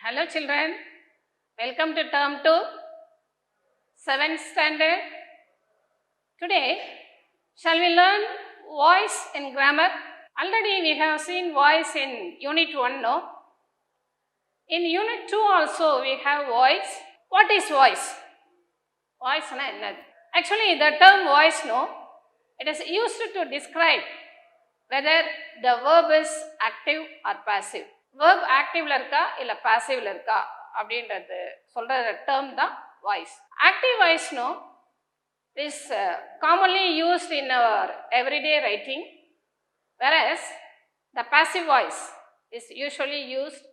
Hello children, welcome to term 2, 7th standard. Today, shall we learn voice in grammar? Already we have seen voice in unit 1, no? In unit 2 also we have voice. What is voice? Voice na ennadu? Actually the term voice, no? It is used to describe whether the verb is active or passive. Verb activeல இருக்கா இல்ல passiveல இருக்கா அப்படின்றது சொல்ற term தான் voice. Active voice, no, is commonly used in our everyday writing, whereas the passive voice is usually used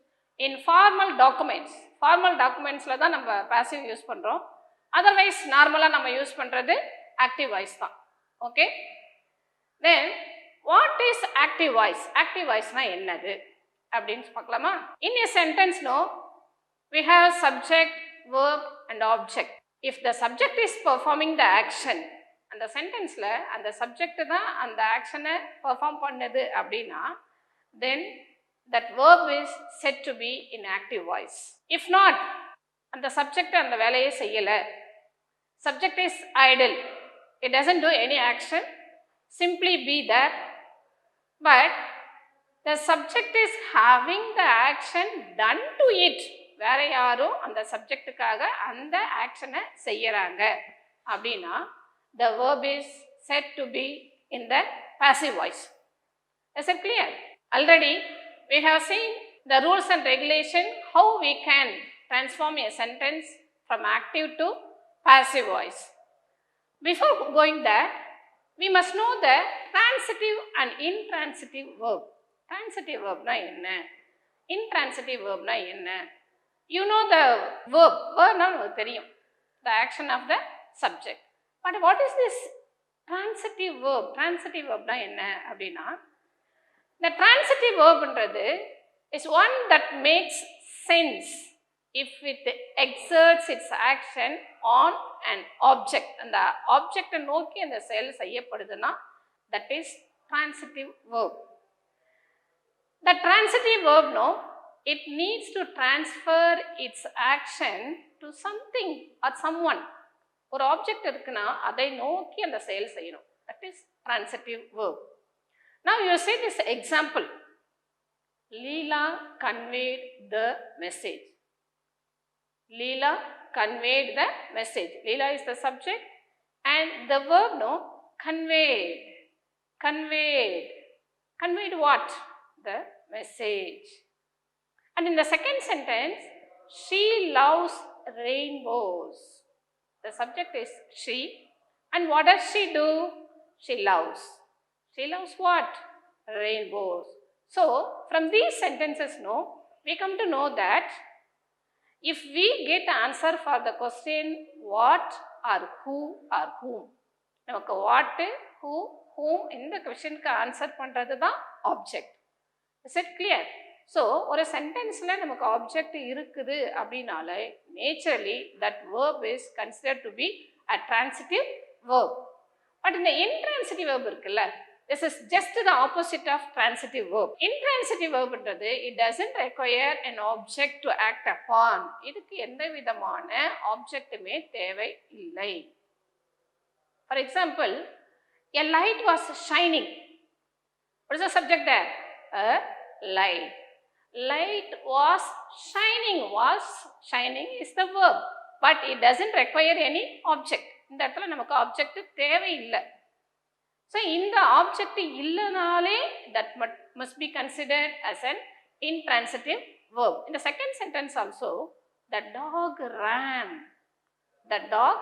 in formal documents. Formal documentsல தான் நம்ம passive use பண்றோம். Otherwise நார்மலா நம்ம யூஸ் பண்றது active voice தான். Okay? Then what is active voice? Active voice na ennadu அப்படினு பார்க்கலாமா? In a sentence, no, we have subject, verb and object. If the subject is performing the action, அந்த சென்டென்ஸ்ல அந்த subject தான் அந்த ஆக்ஷனை perform பண்ணுது அப்படின்னா then that verb is said to be in active voice. If not, அந்த subject அந்த வேலையை செய்யல, subject is idle, it doesn't do any action, simply be there, but the subject is having the action done to it. வேற யாரும் அந்த சப்ஜெக்டுக்காக அந்த ஆக்ஷனை செய்யறாங்க அப்படின்னா the verb is said to be in the passive voice. Is it clear? Already we have seen the rules and regulation how we can transform a sentence from active to passive voice. Before going there, we must know the transitive and intransitive verb. Transitive verb na enna? Intransitive verb na enna? You know the verb na theriyum, the action of the subject. But what is this transitive verb? Transitive verb na enna அப்படினா, the transitive verb என்றது is one that makes sense if it exerts its action on an object. அந்த ஆப்ஜெக்டை நோக்கி அந்த செயல் செய்யப்படுதுன்னா that is transitive verb. The transitive verb, no, it needs to transfer its action to something or someone. ஒரு object இருக்குன்னா அதை நோக்கி அந்த செயல் செய்யணும். That is transitive verb. Now you see this example. Leela conveyed the message. Leela conveyed the message. Leela is the subject and the verb, no, conveyed. Conveyed. Conveyed what? The message. And in the second sentence, she loves rainbows. The subject is she, and what does she do? She loves. She loves what? Rainbows. So from these sentences, no, we come to know that if we get answer for the question what or who or whom, நமக்கு what, who, whom இந்த questionக்கு answer பண்றது தான் object. Is it clear? So ஒரு சென்டென்ஸ்ல நமக்கு object இருக்குது அப்படினாலே naturally that verb is considered to be a transitive verb. But இந்த intransitive verb இருக்குல்ல, this is just the opposite of transitive verb. Intransitive verb என்றது it doesn't require an object to act upon. இதுக்கு எந்த விதமான ஆப்ஜெக்ட்டுமே தேவை இல்லை. For example, a light was shining. What is the subject there? A light. Light was shining. Was shining is the verb, but it doesn't require any object. இந்த இடத்துல நமக்கு object தேவை இல்லை. So இந்த object இல்லனாலே that must be considered as an intransitive verb. In the second sentence also, the dog ran. The dog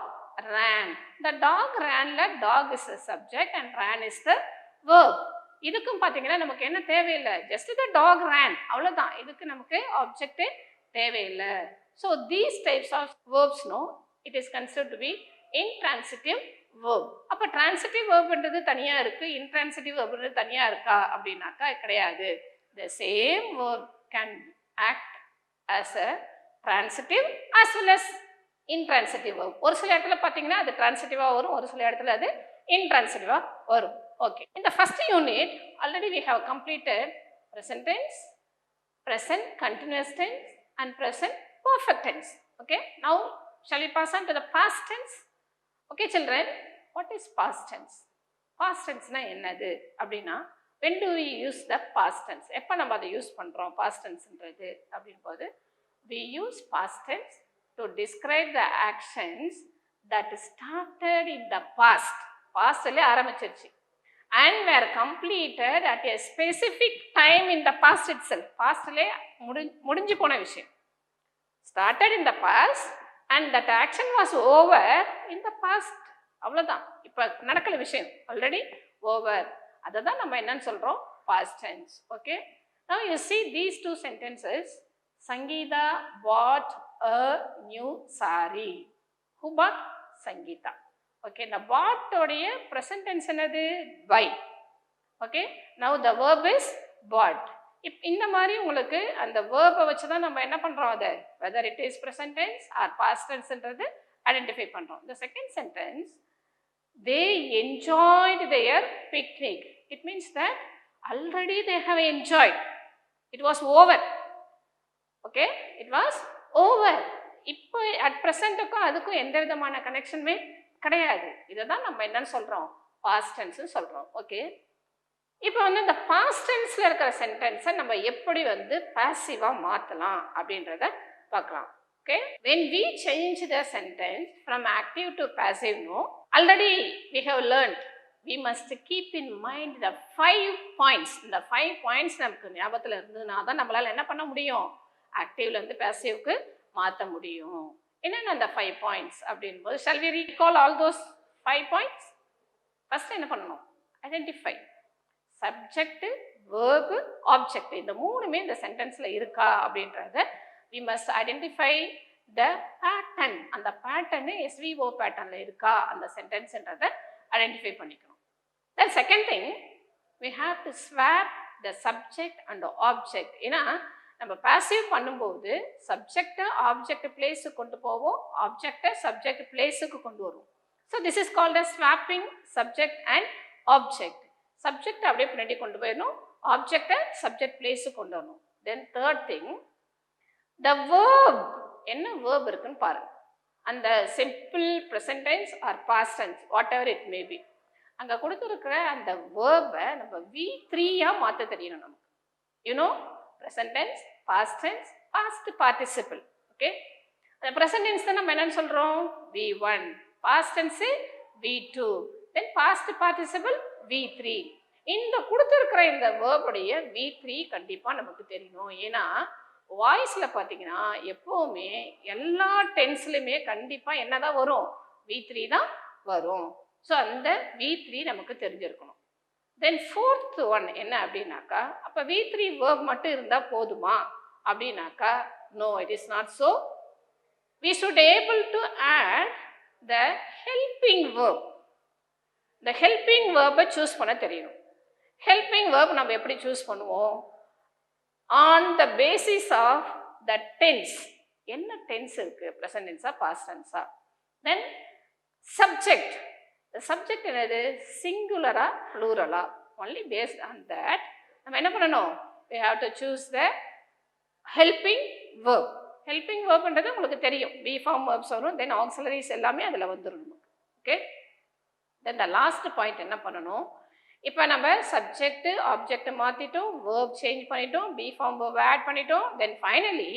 ran. The dog ran la dog is the subject and ran is the verb. இதுக்கும் பார்த்தீங்கன்னா நமக்கு என்ன தேவையில்லை, just the dog ran, அவ்வளோதான். இதுக்கு நமக்கு object தேவையில்லை. So these types of verbs, no, it is considered to be intransitive verb. அப்போ transitive verbன்றது தனியா இருக்கு, intransitive verbன்றது தனியா இருக்கா அப்படின்னாக்கா கிடையாது. The same verb can act as a transitive as well as intransitive verb. ஒரு சில இடத்துல பார்த்தீங்கன்னா அது transitive வரும், ஒரு சில இடத்துல அது intransitive வரும். Okay. In the first unit, already we have completed present tense, present continuous tense, and present perfect tense. Okay, now shall we pass on to the past tense? Okay children, what is past tense? Past tense na ennadu அப்படினா when do we use the past tense? எப்ப நம்ம அதை use பண்றோம் past tenseன்றது அப்படிம்போது we use past tense to describe the actions that started in the past. Pastல ஆரம்பிச்சிருச்சு and were completed at a specific time in the past itself. Pastல முடிஞ்சு போன விஷயம். Started in the past and that action was over in the past. அவ்வளவுதான். இப்ப நடக்கல விஷயம் already over. அததான் நம்ம என்னன்னு சொல்றோம் past tense. Okay, now you see these two sentences. Sangeeta bought a new saree. Who bought? Sangeeta. Okay, the bought உடைய present tense என்னது? buy. Okay, now the verb is bought. இந்த மாதிரி உங்களுக்கு அந்த verb வச்சு தான் நம்ம என்ன பண்றோம் அதை whether it is present tense or past tenseன்றது ஐடென்டிஃபை பண்றோம். The second sentence, they enjoyed their picnic. It means that already they have enjoyed. It was over. Okay, it was over. இப்போ at presentக்கும் அதுக்கும் எந்த விதமான கனெக்ஷனுமே கிடையாது. இதை தான் நம்ம என்னன்னு சொல்றோம் past tense சொல்றோம். ஓகே, இப்போ வந்து இந்த past tenseல இருக்கிற சென்டென்ஸை நம்ம எப்படி வந்து பாசிவா மாத்தலாம் அப்படின்றத பார்க்கலாம். Okay, when we change the sentence from active to passive, no, already we have learned we must keep in mind the 5 points. இந்த 5 points நமக்கு ஞாபகத்துல இருந்ததுனா தான் நம்மளால என்ன பண்ண முடியும், ஆக்டிவ்ல இருந்து பாசிவ்க்கு மாத்த முடியும். என்னென்ன அந்த 5 points அப்படின்போது shall we recall all those 5 points? first என்ன பண்ணணும், identify subject, verb, object. இந்த மூணுமே இந்த சென்டென்ஸ்ல இருக்கா அப்படின்றத we must identify the pattern. அந்த pattern SVO patternல இருக்கா அந்த சென்டென்ஸ்ன்றத ஐடென்டிஃபை பண்ணிக்கணும். then second thing, we have to swap the subject and the object. ஏன்னா நம்ம பாசிவ் பண்ணும்போது சப்ஜெக்ட் ஆப்ஜெக்ட் பிளேஸுக்கு கொண்டு போவோம், ஆப்ஜெக்டை சப்ஜெக்ட் பிளேஸுக்கு கொண்டு வருவோம். So this is called a swapping subject and object. Subject அப்படியே பின்னாடி கொண்டு போயிடணும், ஆப்ஜெக்டை சப்ஜெக்ட் பிளேஸுக்கு கொண்டு வரணும். Then third thing, the verb. என்ன வேர்ப் இருக்குன்னு பாருங்க. அந்த simple present tense or past tense whatever it may be, அங்கே கொடுத்துருக்கிற அந்த வேர்பை நம்ம V3யா மாற்ற தெரியணும் நமக்கு. You know present tense, past tense, past participle. Okay, the present tense தான் நம்ம என்னன்னு சொல்றோம் V1, past tense V2, then past participle V3. இந்த கொடுத்திருக்கிற இந்த verb உடைய V3 கண்டிப்பா நமக்கு தெரியணும். ஏன்னா வாய்ஸ்ல பாத்தீங்கன்னா எப்பவுமே எல்லா டென்ஸ்லயுமே கண்டிப்பா என்னதான் வரும், V3 தான் வரும். ஸோ அந்த V3 நமக்கு தெரிஞ்சிருக்கணும். தென் ஃபோர்த் ஒன் என்ன அப்படின்னாக்கா, அப்போ V3 வேர்ப் மட்டும் இருந்தால் போதுமா அப்படின்னாக்கா, no, it is not so. We should able to add the helping verb. இந்த ஹெல்பிங் வேர்பை சூஸ் பண்ண தெரியணும். ஹெல்பிங் வேர்ப் நம்ம எப்படி சூஸ் பண்ணுவோம், on the basis of the tense. என்ன டென்ஸ் இருக்கு, ப்ரெசன்ட் டென்ஸா பாஸ்ட் டென்ஸா. Then subject. சப்ஜெக்ட் என்னது, சிங்குலரா ப்ளூரலா, ஒன்லி பேஸ்ட் ஆன் தட் நம்ம என்ன பண்ணணும், we have to choose the helping verb. helping verbன்றது உங்களுக்கு தெரியும், பி ஃபார்ம் verbs வரும், தென் ஆக்சிலரிஸ் எல்லாமே அதில் வந்துடும். Okay, then the last point என்ன பண்ணணும், இப்போ நம்ம சப்ஜெக்ட் ஆப்ஜெக்ட் மாற்றிட்டோம், வேர்ப் சேஞ்ச் பண்ணிட்டோம், பி ஃபார்ம் வேர்ப் ஆட் பண்ணிட்டோம். தென் ஃபைனலி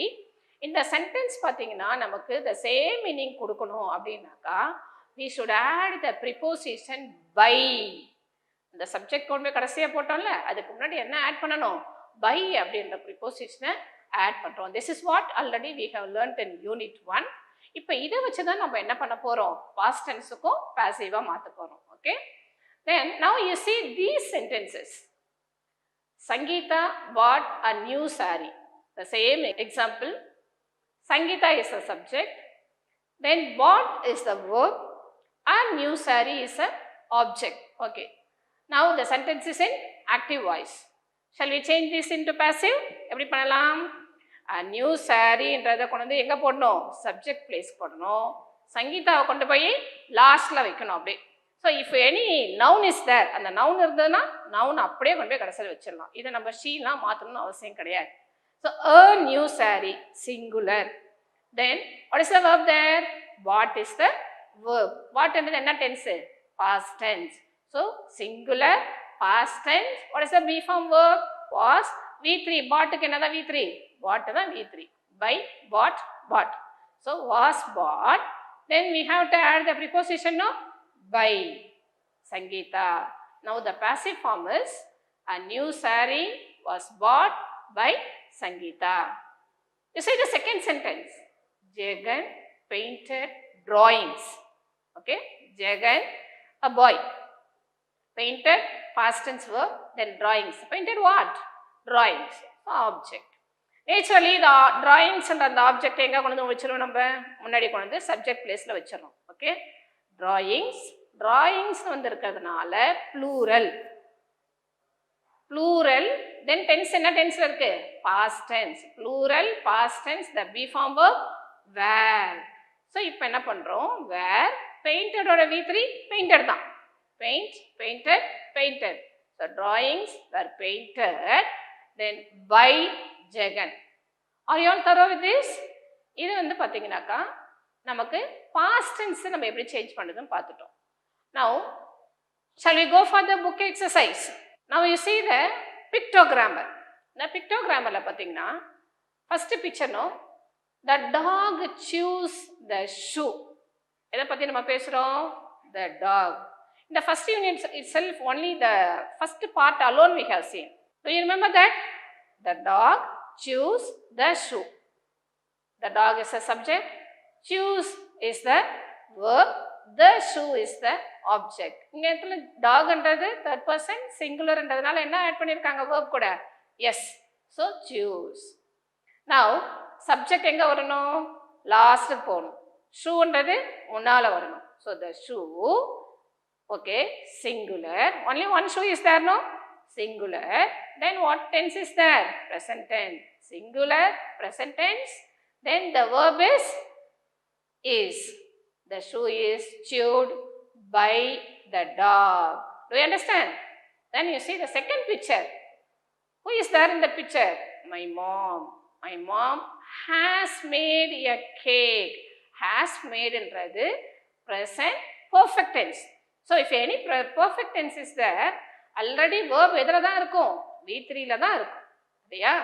இந்த சென்டென்ஸ் பார்த்தீங்கன்னா நமக்கு த சேம் மீனிங் கொடுக்கணும் அப்படின்னாக்கா we should add the preposition by. இந்த சப்ஜெக்ட் கொண்டு போய் கடைசியாக போட்டோம்ல, அதுக்கு முன்னாடி என்ன ஆட் பண்ணணும், by அப்படின்ற ப்ரிப்போசிஷனை ஆட் பண்ணுறோம். This is what already we have learned in unit 1. இப்போ இதை வச்சு தான் நம்ம என்ன பண்ண போகிறோம், பாஸ்ட் டென்ஸுக்கும் பாசிவாக மாற்ற போகிறோம். Okay, then now you see these sentences. Sangeeta bought a new saree. The same example. Sangeeta is the subject, then bought is the verb, and new saree is a object. Okay, now the sentence is in active voice. Shall we change this into passive? எப்படி பண்ணலாம், a new saree-ன்றதை கொண்டு வந்து எங்கே போடணும், subject place போடணும், சங்கீதாவை கொண்டு போய் லாஸ்ட்டில் வைக்கணும் அப்படியே. So if any noun is there, அந்த நவுன் இருந்ததுன்னா நவுன் அப்படியே கொண்டு போய் கடைசியில் வச்சிடலாம். இதை நம்ம ஷீலாம் மாற்றணும்னு அவசியம் கிடையாது. So a new saree, singular. Then what is the verb there? Bought is the verb. What is the tense? Past tense. So singular, past tense. What is the be form verb? Was V3. Bought is another V3. Bought is V3. Buy, bought, bought. So was bought. Then we have to add the preposition of by. Sangeeta. Now the passive form is a new saree was bought by Sangeeta. You see the second sentence. Jagan painted drawings. Okay. Jagan, a boy. Painted, past tense verb, then drawings. Painted what? Drawings. Object. Naturally, the drawings and the object enga kondu vechirom namba munnadi kondu subject place la vechirom. Okay. Drawings. Drawings வந்து இருக்கிறதுனால plural. Plural, then tense என்ன tenseல இருக்கு? Past tense. Plural, past tense, the be form verb, were. So, இப்போ என்ன பண்றோம்? Were, painted ஓட V3, painted தான். Paint, painted, painted. So, drawings were painted, then by Jagan. Are you all thorough with this? இது வந்து பாத்தீங்கன்னாக்கா, நமக்கு past tense நம்ம எப்படி change பண்ணுதுன்னு பார்த்துட்டோம். Now, shall we go for the book exercise? Now, you see the pictogram. The pictogram la pathina, first picture no, the dog chews the shoe. Edha pathi nama pesrom? The dog. In the first unit itself, only the first part alone we have seen. Do you remember that? The dog chews the shoe. The dog is the subject, chews is the verb, the shoe is the object. இங்க இடத்துல dog என்றது third person singular என்றதுனால என்ன add பண்ணிருக்காங்க verb கூட? Yes. So choose. Now subject எங்க வரணும்? Last போணும். Shoe என்றது முன்னால வரணும். So the shoe, okay, singular. Only one shoe is there, no? Singular. Then what tense is there? Present tense. Singular, present tense. Then the verb is. The shoe is chewed by the dog. Do you understand? Then you see the second picture. Who is there in the picture? My mom. My mom has made a cake. Has made என்றது present perfect tense. So if any perfect tense is there, already verb எதுல தான் இருக்கும்? V3 ல தான் இருக்கும். இல்லையா?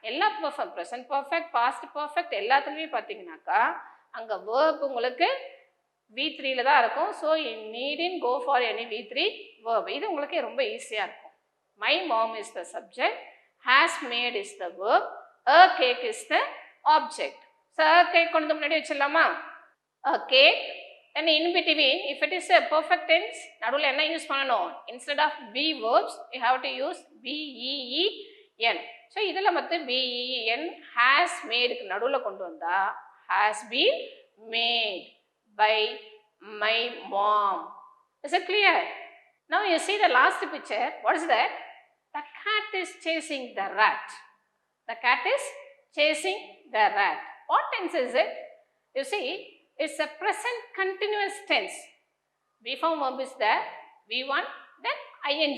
எல்லா perfect, present perfect, past perfect எல்லாத்துலயுமே பாத்தீங்கன்னாக்கா அங்க verb உங்களுக்கு V3 ல தான் இருக்கும். So you needn't go for any V3 verb. இது உங்களுக்கு ரொம்ப ஈஸியா இருக்கும். My mom is the subject, has made is the verb, a cake is the object. So a cake கொண்டு முன்னாடி வச்சிடலாமா? A cake, and in between, if it is a perfect tense, நடுவுல என்ன use பண்ணணும்? Instead of be verbs, you have to use been. So இதுல மட்டும் been has made க்கு நடுவுல கொண்டு வந்தா has been made by my mom. Is it clear? Now you see the last picture. What is that? The cat is chasing the rat. The cat is chasing the rat. What tense is it? You see, it's a present continuous tense. Be form verb is there. V1, then ing.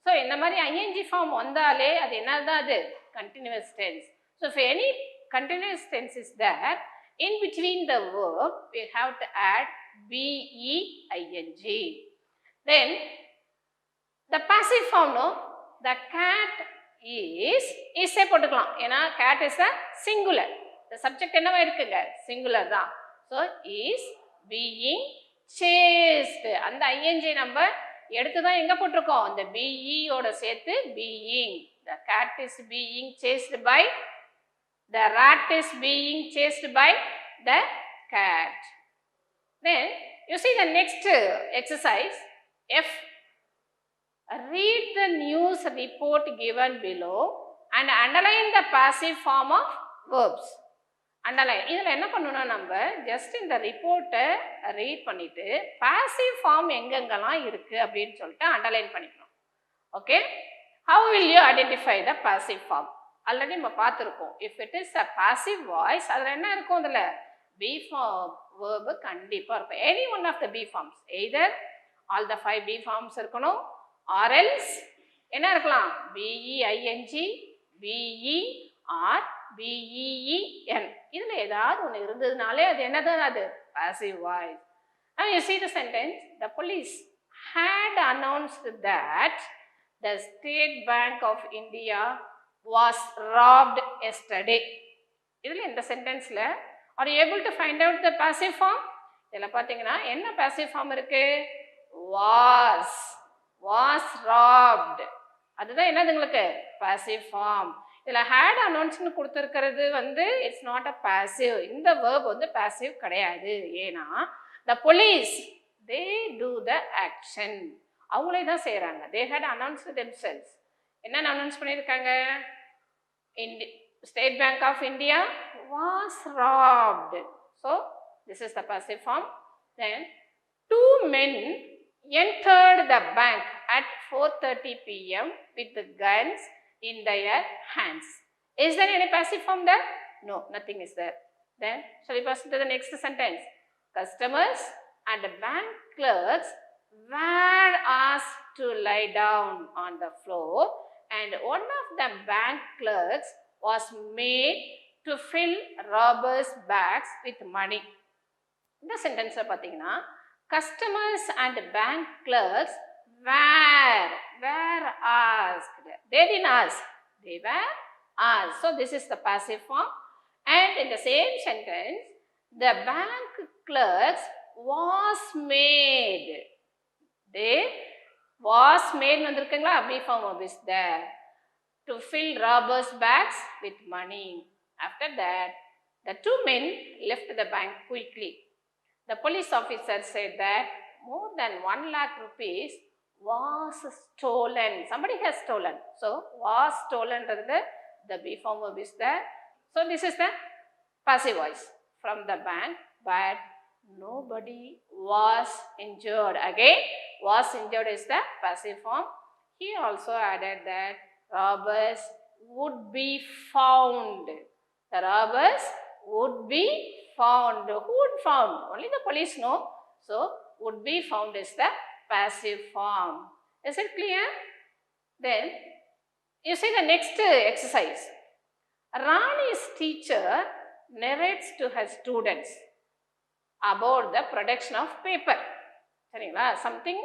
So in the ing form vandale, adu enadha adu? Continuous tense. So if any continuous tense is there, in between the verb, we have to add being. Then, the passive form, no? The cat is a போட்டுக்கலாம். ஏன்னா cat is a singular. The subject என்னவா இருக்குங்க? Singular தான். So, is being chased. அந்த ing நம்ம எடுத்து தான் எங்க போட்டிருக்கோம்? அந்த be ஓட சேர்த்து being. The cat is being chased by, the rat is being chased by the cat. Then you see the next exercise. F. Read the news report given below and underline the passive form of verbs. Underline. இதில் என்ன பண்ணணும் நம்ம just இந்த ரிப்போர்ட்டை read பண்ணிட்டு passive form எங்கெங்கெல்லாம் இருக்கு அப்படின்னு சொல்லிட்டு அண்டர்லைன் பண்ணிக்கணும். Okay? How will you identify the passive form? Already நம்ம பார்த்துருக்கோம். If it is a passive voice, அதில் என்ன இருக்கும் அதில்? Be form verb கண்டிப்பாக இருக்கும். Any one of the be forms. Either all the 5 be forms இருக்கணும், or else என்ன இருக்கலாம்? BEING, BE or B-E-E-N. இதுல ஏதாவது ஒன்று இருந்ததுனாலே அது என்னது அது passive voice. Now you see the sentence. The police had announced that the State Bank of India was robbed yesterday. இதில் இந்த சென்டென்ஸில் are you able to find out the passive form? இதில் பார்த்தீங்கன்னா என்ன passive form இருக்கு? was robbed. அதுதான் என்னது உங்களுக்கு passive form. இதில் had announced கொடுத்துருக்கிறது வந்து it's not a passive. இந்த verb வந்து passive கிடையாது. ஏன்னா the police they do the action. அவங்களே தான் செய்கிறாங்க. They had announced themselves. என்ன அனௌன்ஸ் பண்ணியிருக்காங்க? State Bank of India was robbed. So this is the passive form. Then two men entered the bank at 4:30 p.m. with the guns in their hands. Is there any passive form there? No, nothing is there. Then shall we pass to the next sentence? Customers and bank clerks were asked to lie down on the floor, and one of the bank clerks was made to fill robbers' bags with money. இந்த சென்டென்ஸை பார்த்தீங்கன்னா customers and bank clerks were asked. They didn't ask. They were asked. So this is the passive form. And in the same sentence, the bank clerks was made. They was made வந்திருக்குங்களா? B form verb is there. To fill robbers' bags with money. After that, the two men left the bank quickly. The police officer said that more than 1 lakh rupees was stolen. Somebody has stolen. So, was stolen, the B form verb is there. So, this is the passive voice from the bank, but nobody was injured. Again, was injured is the passive form. He also added that robbers would be found. The robbers would be found. Who would found? Only the police know. So, would be found is the passive form. Is it clear? Then, you see the next exercise. Rani's teacher narrates to her students about the production of paper. Something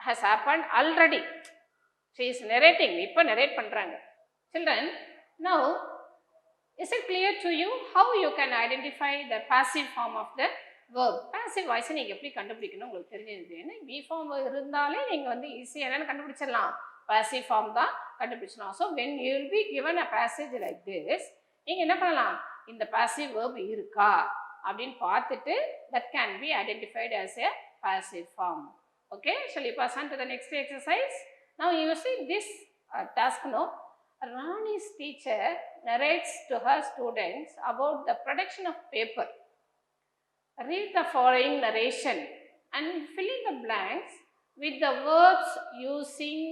has happened already. She is narrating. இப்போ narrate பண்றாங்க. Children, now is it clear to you how you can identify the passive form of the verb? Passive voice நீங்க எப்படி கண்டுபிடிக்கணும் உங்களுக்கு தெரிஞ்சது. ஏன்னா B form இருந்தாலே நீங்க வந்து ஈஸியா என்னன்னு கண்டுபிடிச்சிடலாம். Passive form தான் கண்டுபிடிச்சலாம். So when you will be given a passage like this, நீங்க என்ன பண்ணலாம்? இந்த passive verb இருக்கா அப்படினு பார்த்துட்டு that can be identified as a passive form. Okay, shall we pass on to the next exercise? Now you see this task, no? Rani's teacher narrates to her students about the production of paper. Read the following narration and fill in the blanks with the verbs using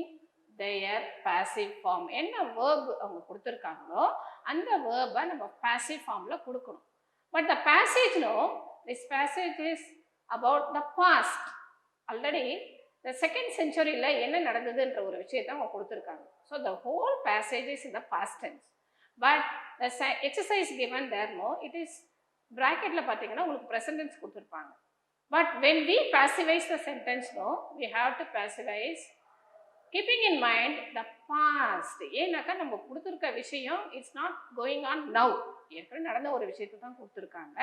their passive form. என்ன verb அவங்க கொடுத்திருக்காங்களோ அந்த verb நம்ம passive formல கொடுக்கணும். But the passage, no, this passage is about the past. Already the 2nd centuryல என்ன நடந்ததுன்ற ஒரு விஷயத்தை அவங்க கொடுத்திருக்காங்க. So the whole passage is in the past tense. But the exercise given there, no, it is bracketல பார்த்தீங்கன்னா உங்களுக்கு present tense கொடுத்திருப்பாங்க. But when we passivize the sentence, no, we have to passivize keeping in mind the past. ஏன்னாக்கா நம்ம கொடுத்திருக்க விஷயம் it's not going on now. ஏற்கனவே நடந்த ஒரு விஷயத்தை தான் கொடுத்திருக்காங்க.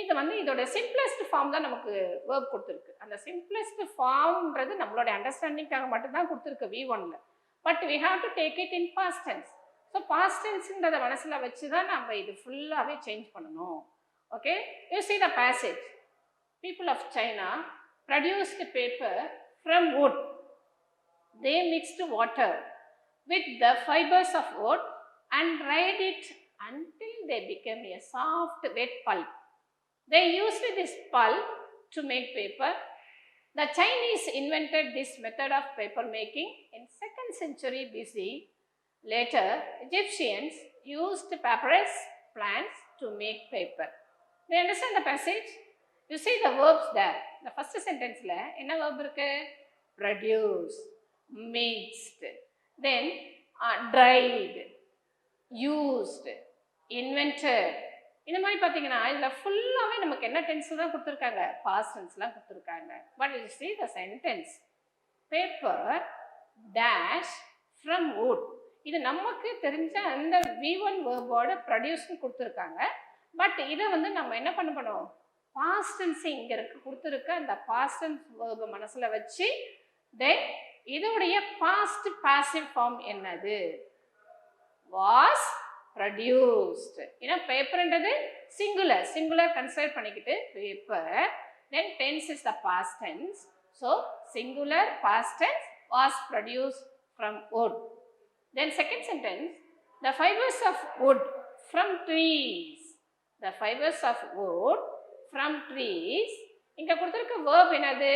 இது வந்து இதோட சிம்பிளஸ்ட் ஃபார்ம் தான் நமக்கு வேர்ப் கொடுத்துருக்கு. அந்த சிம்பிளஸ்ட் ஃபார்ம்ன்றது நம்மளோட அண்டர்ஸ்டாண்டிங்காக மட்டும்தான் கொடுத்துருக்கு V1ல. But we have to take it in past tense. So past டென்ஸ்ன்றதை மனசில் வச்சு தான் நம்ம இது ஃபுல்லாகவே சேஞ்ச் பண்ணணும். Okay, you see the passage. People of China produced paper from wood. They mixed water with the fibers of wood and dried it until they became a soft wet pulp. They used this pulp to make paper. The Chinese invented this method of paper making in 2nd century BC. Later, Egyptians used papyrus plants to make paper. Do you understand the passage? You see the verbs there. The first sentence la enna verb irukku? Produce, mixed, then dried, used, invented. இந்த மாதிரி பார்த்தீங்கன்னா இதில் ஃபுல்லாகவே நமக்கு என்ன tense தான் கொடுத்துருக்காங்க, past டென்ஸ்லாம் கொடுத்துருக்காங்க. But you see the sentence, paper dash from wood. இது நமக்கு தெரிஞ்ச அந்த V1 வேர்போட ப்ரொடியூஸ்னு கொடுத்துருக்காங்க. பட் இதை வந்து நம்ம என்ன பண்ணணும், பாஸ்ட் டென்ஸ் இங்கே இருக்கு கொடுத்துருக்க அந்த பாஸ்ட் டென்ஸ் வேர்பை மனசில் வச்சு தென் இதோடைய பாஸ்ட் பாசிவ் ஃபார்ம் என்னது, was produced. ஏன்னா பேப்பர்ன்றது சிங்குலர் கன்சிடர் பண்ணிக்கிட்டு paper, then tense is the past tense. So singular past tense was produced from wood. Then second sentence, the fibers of wood from trees. The fibers of wood from trees. இங்க கொடுத்திருக்க verb என்னது,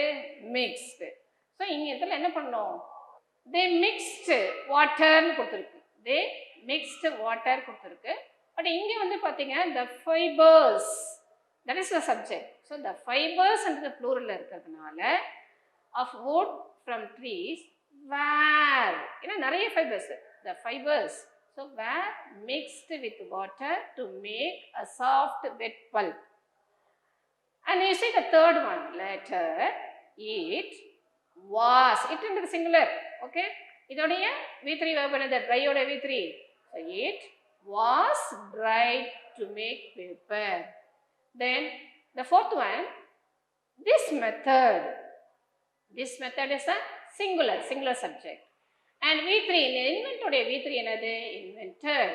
mixed. So இங்க இதில் என்ன பண்ணணும், they mixed water கொடுத்திருக்கு, they mixed water கொடுத்திருக்கு. But இங்கே வந்து பார்த்தீங்க the fibers, that is the subject. So the fibers and the plural இருக்கிறதுனால of wood from trees were, ஏன்னா நிறைய fibers, the fibers, so were mixed with water to make a soft wet pulp. And you see the third one, letter it was, it into the singular, okay, இதோடைய V3 verb என்னது, dry ஓட V3. So it was dried to make paper. Then the fourth one, this method is a singular subject. And V3, in the invent உடைய V3 என்னது, invented.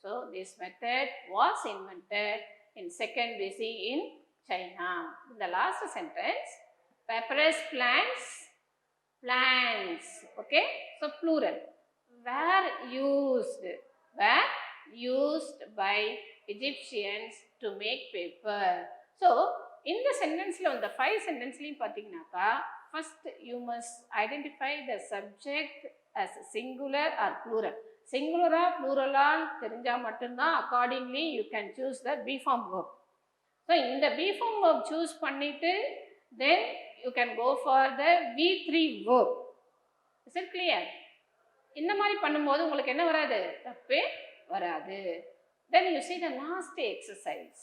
So this method was invented in second BC in China. In the last sentence, papyrus plants, okay, so plural, were used by Egyptians to make paper. So in the sentence la the five sentence la pathina, first you must identify the subject as singular or plural. Singular or plural therinja mattumda, accordingly you can choose the B form verb. So in the B form verb choose பண்ணிட்டு then you can go for the V3 verb. Is it clear? இந்த மாதிரி பண்ணும்போது உங்களுக்கு என்ன வராது, தப்பே வராது. Then you see the last exercise.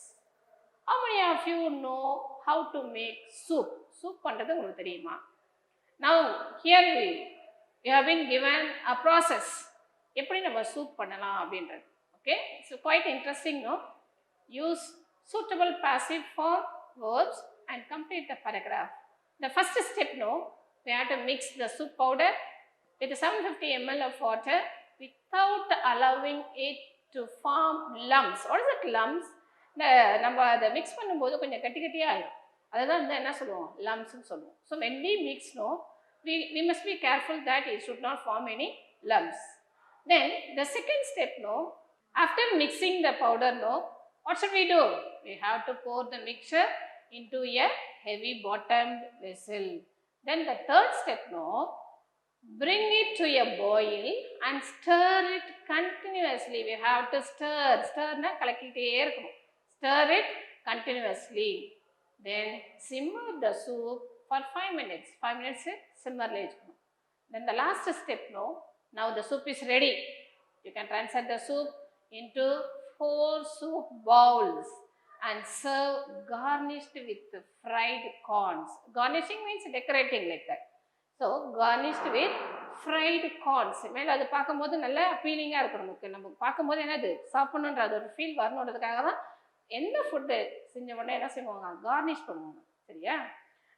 How many of you know how to make soup? Soup பண்றது உங்களுக்கு தெரியுமா? Now here we have been given a process. எப்படி நம்ம soup பண்ணலாம் அப்படின்றது. Okay, so quite interesting, no? Use suitable passive form verbs and complete the paragraph. The first step, no, we have to mix the soup powder with 750 ml of water without allowing it to form lumps. What is it, lumps? நம்ம அதை mix பண்ணும்போது கொஞ்சம் கட்டியாக ஆகிடும், அதை தான் வந்து என்ன சொல்லுவோம், லம்ப்ஸ்ன்னு சொல்லுவோம். So when we mix, no, we must be careful that it should not form any lumps. Then the second step, no, after mixing the powder, no, what should we do? We have to pour the mixture into a heavy bottomed vessel. Then the third step, no, bring it to a boil and stir it continuously. We have to stir na கலக்கிட்டே இருக்கணும், stir it continuously. Then simmer the soup for 5 minutes. 5 minutes simmer la irukkum. Then the last step, no, now the soup is ready. You can transfer the soup into 4 soup bowls and serve garnished with fried corns. Garnishing means decorating like that. So garnished with fried corns. மேலே அது பார்க்கும்போது நல்லா அப்பீலிங்காக இருக்கும் நமக்கு. நம்ம பார்க்கும்போது என்னது, சாப்பிடணுன்ற அது ஒரு ஃபீல் வரணுன்றதுக்காக தான் எந்த ஃபுட்டு செஞ்ச உடனே என்ன செய்வாங்க, கார்னிஷ் பண்ணுவாங்க. சரியா?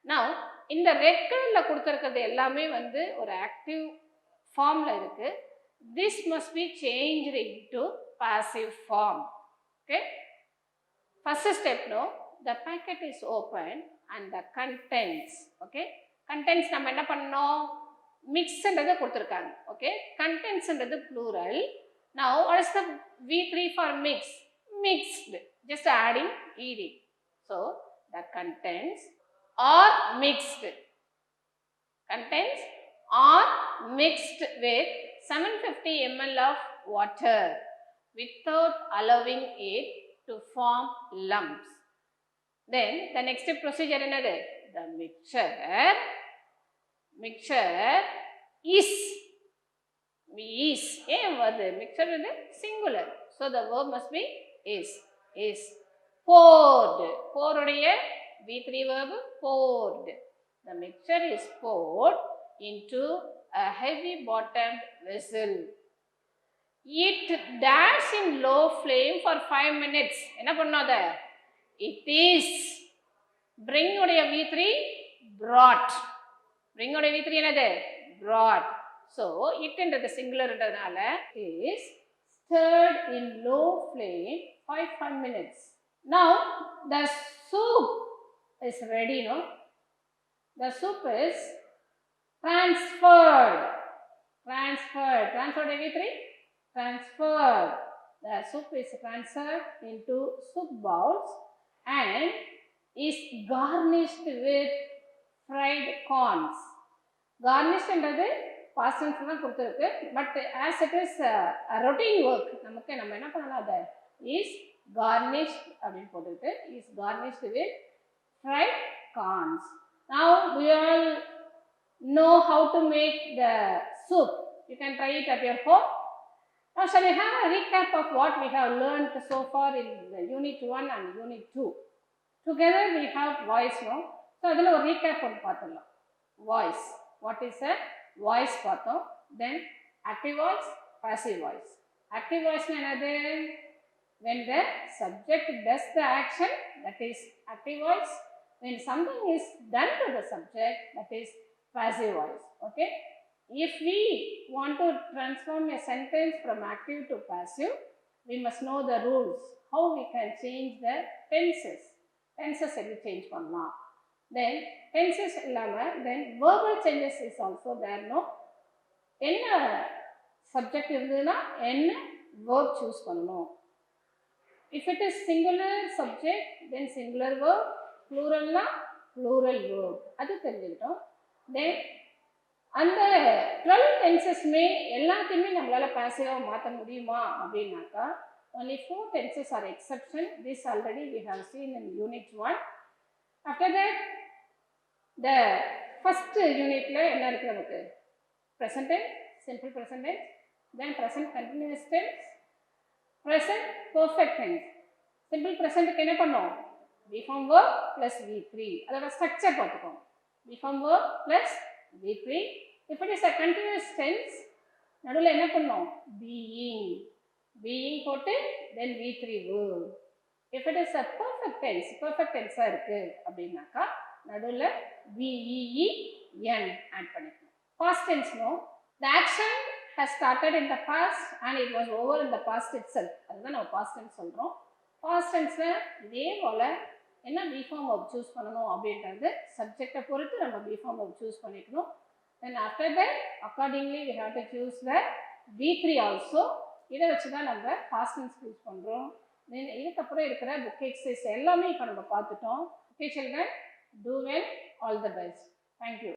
நான் இந்த ரெட் கலரில் கொடுத்துருக்கிறது எல்லாமே வந்து ஒரு ஆக்டிவ் ஃபார்மில் இருக்குது. This must be changed into passive form. Okay, first step, no, the packet is open and the contents. Okay, contents நம்ம என்ன பண்ணோம், மிக்ஸ்ன்றதை கொடுத்துருக்காங்க. ஓகே, கண்டென்ட்ஸ்ன்றது plural. Now what is the V3 for mix? Mixed, just adding ed. So the contents are mixed. Contents are mixed with 750 ml of water without allowing it to form lumps. Then the next procedure another, the mixture is the mixture is singular, so the verb must be is poured. Pour உடைய V3 verb poured. The mixture is poured into a heavy bottomed vessel. It dash in low flame for 5 minutes. என்ன பண்ணாத? It is. Bring உடைய V3 brought. Bring உடைய V3 என்னது? Brought. So, it என்றது singular என்றதுனால is stirred in low flame for 5 minutes. Now, the soup is ready, no? The soup is transferred. Transferred. Transferred V3? Transferred. The soup is transferred into soup bowls and is garnished with fried corns. Garnished என்றது past tense தான் கொடுத்திருக்கு. But as it is a routine work, நமக்கு நம்ம என்ன பண்ணலாம் அத is garnished அப்படினு போட்டுட்டு is garnished with fried corns. Now we all know how to make the soup. You can try it at your home. Now shall we have a recap of what we have learned so far in the unit 1 and unit 2. Together we have voice, no? So adula or recap on paathalam. Voice. What is a voice pathom? Then active voice, passive voice. Active voice na enadhu? When the subject does the action, that is active voice. When something is done to the subject, that is passive voice. Okay? If we want to transform a sentence from active to passive, we must know the rules. How we can change the tenses. Tenses எப்படி change பண்ணலாம். Then tenses இல்லாம then verbal changes is also there, no? என்ன subject இருந்ததுன்னா என்ன verb choose பண்ணணும். If it is singular subject, then singular verb, plural na plural verb. அது தெரிஞ்சுக்கிட்டோம். Then அந்த 12 tenses மே எல்லாத்தையுமே நம்மளால பாசிவா மாற்ற முடியுமா அப்படின்னாக்கா only 4 tenses are exception. This already we have seen in unit 1. After that, the first unit la enna irukku நமக்கு present tense, simple present tense, then present continuous tense, present perfect tense. Simple present க்கு என்ன பண்ணோம்? Be form verb plus V3. அதோட structure பார்த்துக்கோங்க. Be form verb plus V3. If it is a continuous tense, நடுவுல என்ன பண்ணோம்? Being. Being போட்டு then V3 verb. If it is a perfect tense இருக்கு அப்படின்னாக்கா நடுவுல VEEN add பண்ணிக்கணும். Past tense, no? The action has started in the past and it was over in the past itself. அதுதான் நம்ம past tense சொல்றோம். Past tenseல இதே போல என்ன B form verb choose பண்ணணும் அப்படின்றது சப்ஜெக்டை பொறுத்து நம்ம B form verb choose பண்ணிக்கணும். Then after that, accordingly we have to choose the V3 also. இதை வச்சு தான் நம்ம past tense யூஸ் பண்ணுறோம். தென் இதுக்கப்புறம் இருக்கிற புக் எக்ஸசைஸ் எல்லாமே இப்போ நம்ம பார்த்துட்டோம். Okay children, do well, all the best. Thank you.